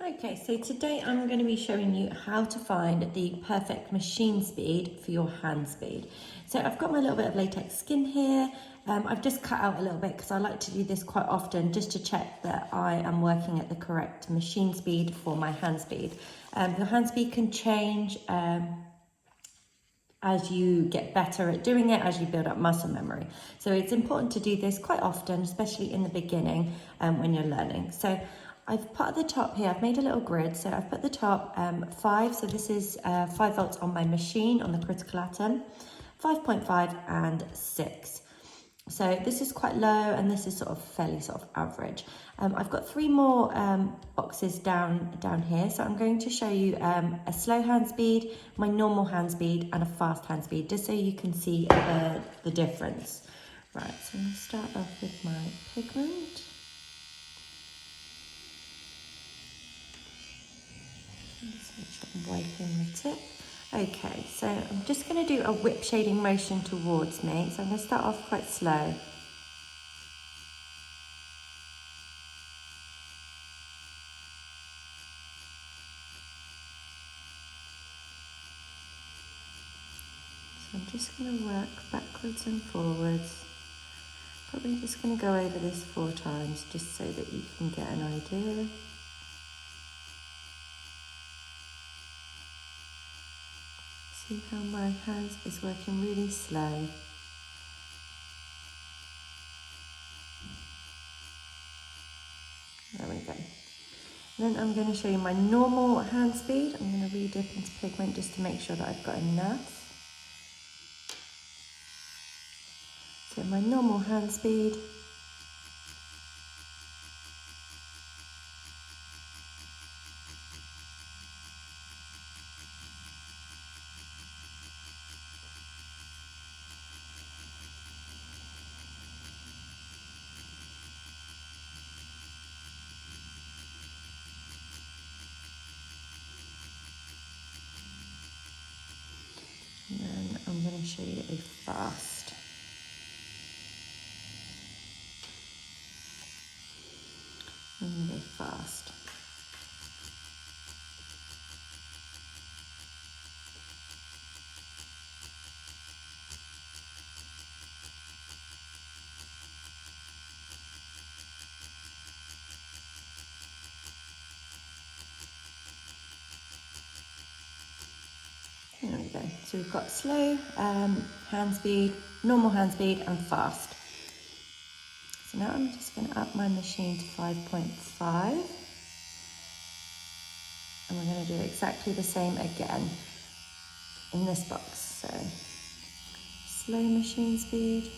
Okay, so today I'm going to be showing you how to find the perfect machine speed for your hand speed. So I've got my little bit of latex skin here. I've just cut out a little bit because I like to do this quite often just to check that I am working at the correct machine speed for my hand speed. Your hand speed can change as you get better at doing it, as you build up muscle memory. So it's important to do this quite often, especially in the beginning when you're learning. So I've put at the top here, I've made a little grid. So I've put the top 5, so this is 5 volts on my machine on the critical atom, 5.5 and 6. So this is quite low and this is sort of fairly sort of average. I've got 3 more boxes down here. So I'm going to show you a slow hand speed, my normal hand speed and a fast hand speed, just so you can see the difference. Right, so I'm going to start off with my pigment. Just make sure I'm wiping the tip. Okay, so I'm just going to do a whip shading motion towards me. So I'm going to start off quite slow. So I'm just going to work backwards and forwards. Probably just going to go over this 4 times just so that you can get an idea. See how my hand is working really slow. There we go. And then I'm going to show you my normal hand speed. I'm going to re-dip into pigment just to make sure that I've got enough. So my normal hand speed. And then I'm going to show you a fast. I'm going to go fast. There we go. So we've got slow hand speed, normal hand speed and fast. So now I'm just going to up my machine to 5.5. And we're going to do exactly the same again in this box. So slow machine speed.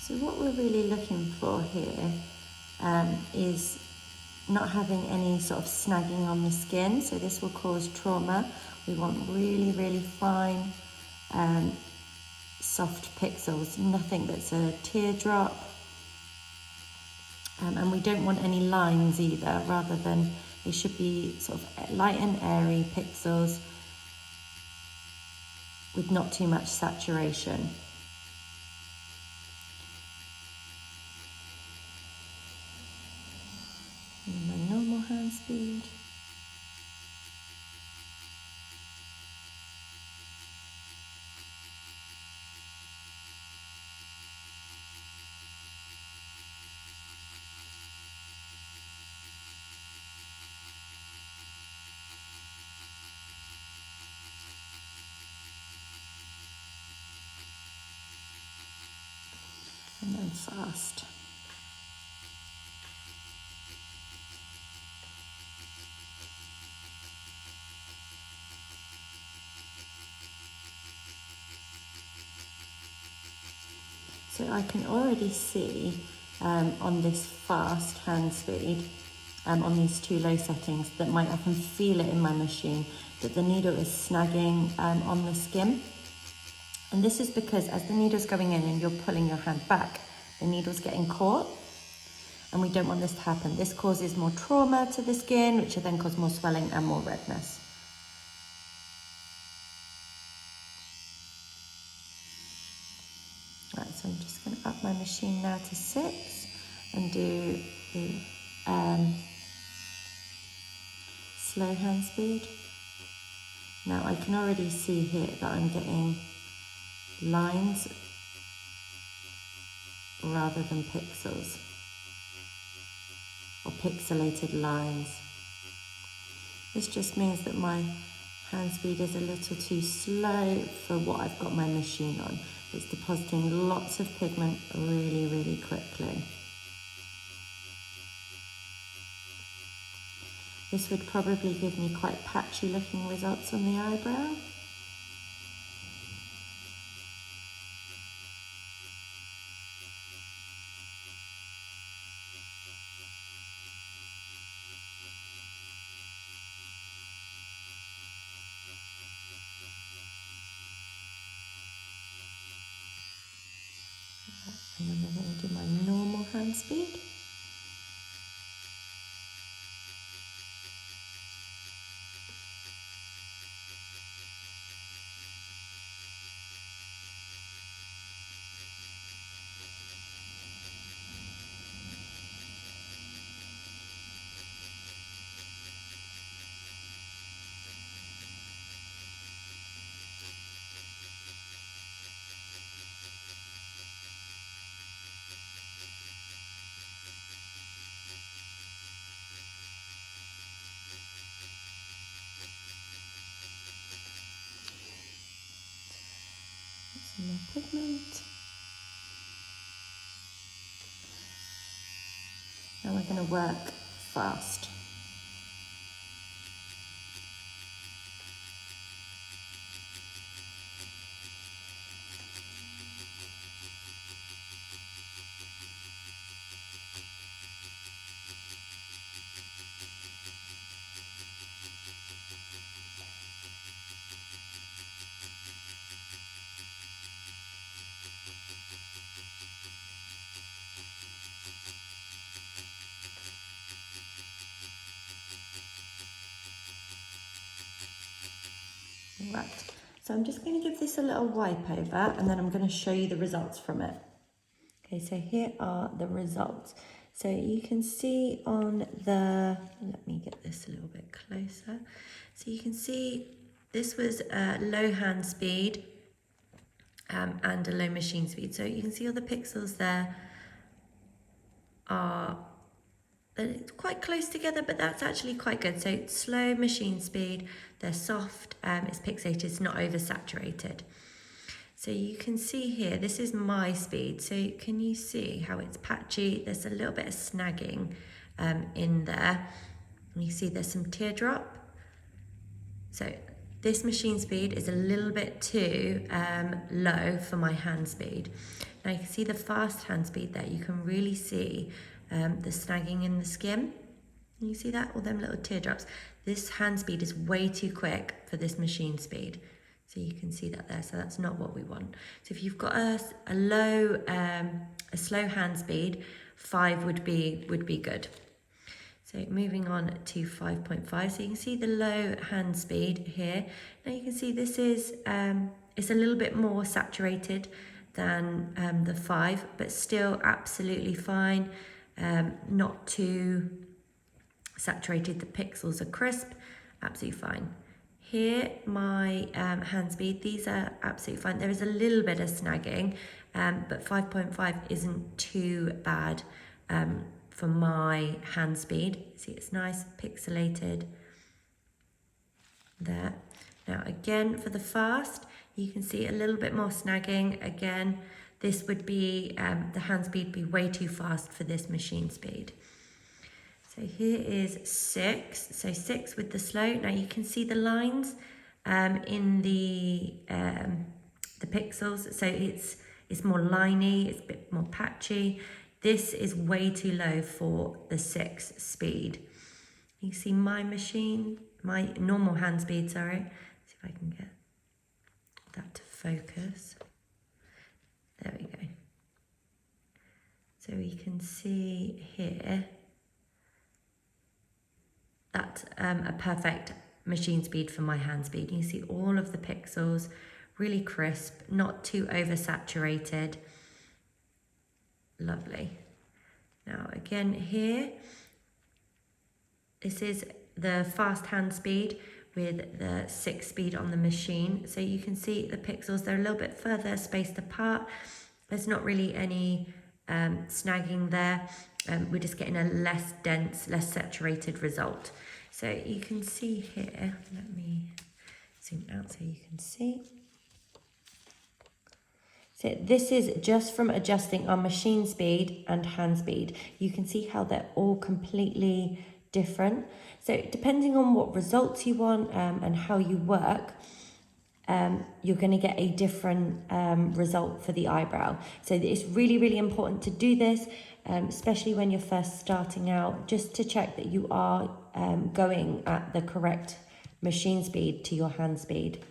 So what we're really looking for here is not having any sort of snagging on the skin. So this will cause trauma. We want really, really fine, soft pixels, nothing that's a teardrop. And we don't want any lines either, rather than they should be sort of light and airy pixels with not too much saturation. And my normal hand speed. And then fast. So I can already see on this fast hand speed, on these 2 low settings, that I can feel it in my machine, that the needle is snagging on the skin. And this is because as the needle's going in and you're pulling your hand back, the needle's getting caught. And we don't want this to happen. This causes more trauma to the skin, which will then cause more swelling and more redness. Right, so I'm just going to up my machine now to 6. and do the slow hand speed. Now I can already see here that I'm getting lines rather than pixels, or pixelated lines. This just means that my hand speed is a little too slow for what I've got my machine on. It's depositing lots of pigment really, really quickly. This would probably give me quite patchy looking results on the eyebrow. And then I'm going to do my normal hand speed. Some more pigment. Now we're going to work fast. Right, so I'm just going to give this a little wipe over and then I'm going to show you the results from it. Okay, so here are the results. So you can see on the, let me get this a little bit closer. So you can see this was a low hand speed and a low machine speed. So you can see all the pixels there are quite close together, but that's actually quite good. So slow machine speed, they're soft, it's pixelated, it's not oversaturated. So you can see here, this is my speed. So can you see how it's patchy? There's a little bit of snagging in there. And you see there's some teardrop. So this machine speed is a little bit too low for my hand speed. Now you can see the fast hand speed there. You can really see the snagging in the skin. You see that? All them little teardrops. This hand speed is way too quick for this machine speed. So you can see that there. So that's not what we want. So if you've got a slow hand speed, 5 would be good. So moving on to 5.5. So you can see the low hand speed here. Now you can see this is it's a little bit more saturated than the 5, but still absolutely fine. Not too saturated. The pixels are crisp, absolutely fine. Here, my hand speed, these are absolutely fine. There is a little bit of snagging, but 5.5 isn't too bad for my hand speed. See, it's nice, pixelated there. Now again, for the fast, you can see a little bit more snagging. Again, this would be, the hand speed be way too fast for this machine speed. So here is 6, so 6 with the slow. Now you can see the lines in the pixels, so it's more liney, it's a bit more patchy. This is way too low for the 6 speed. You see my machine, my normal hand speed, sorry. Let's see if I can get that to focus. There we go. So we can see here, that's a perfect machine speed for my hand speed. You see all of the pixels, really crisp, not too oversaturated. Lovely. Now again here, this is the fast hand speed with the 6 speed on the machine. So you can see the pixels, they're a little bit further spaced apart. There's not really any snagging there. We're just getting a less dense, less saturated result. So you can see here, let me zoom out so you can see. So this is just from adjusting our machine speed and hand speed. You can see how they're all completely different. So depending on what results you want and how you work, you're going to get a different result for the eyebrow. So it's really, really important to do this, especially when you're first starting out, just to check that you are going at the correct machine speed to your hand speed.